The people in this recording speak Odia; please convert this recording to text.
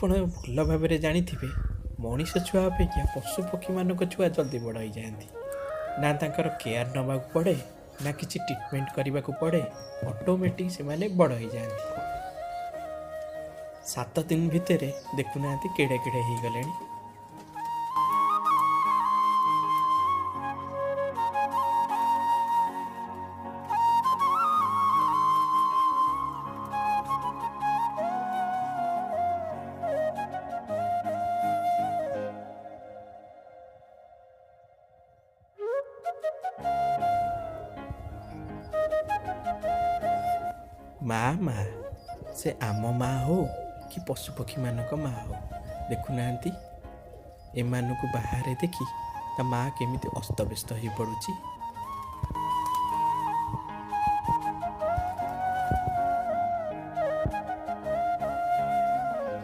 ଆପଣ ଭଲ ଭାବରେ ଜାଣିଥିବେ ମଣିଷ ଛୁଆ ଅପେକ୍ଷା ପଶୁପକ୍ଷୀମାନଙ୍କ ଛୁଆ ଜଲ୍ଦି ବଡ଼ ହୋଇଯାଆନ୍ତି। ନା ତାଙ୍କର କେୟାର ନେବାକୁ ପଡ଼େ, ନା କିଛି ଟ୍ରିଟମେଣ୍ଟ କରିବାକୁ ପଡ଼େ, ଅଟୋମେଟିକ୍ ସେମାନେ ବଡ଼ ହୋଇଯାଆନ୍ତି। 7 ଦିନ ଭିତରେ ଦେଖୁନାହାନ୍ତି କେଡ଼େ କେଡ଼େ ହେଇଗଲେଣି। ମା ସେ ଆମ ମା ହଉ କି ପଶୁପକ୍ଷୀମାନଙ୍କ ମା ହଉ, ଦେଖୁନାହାନ୍ତି ଏମାନଙ୍କୁ ବାହାରେ ଦେଖି ତା ମା କେମିତି ଅସ୍ତବ୍ୟସ୍ତ ହୋଇପଡ଼ୁଛି।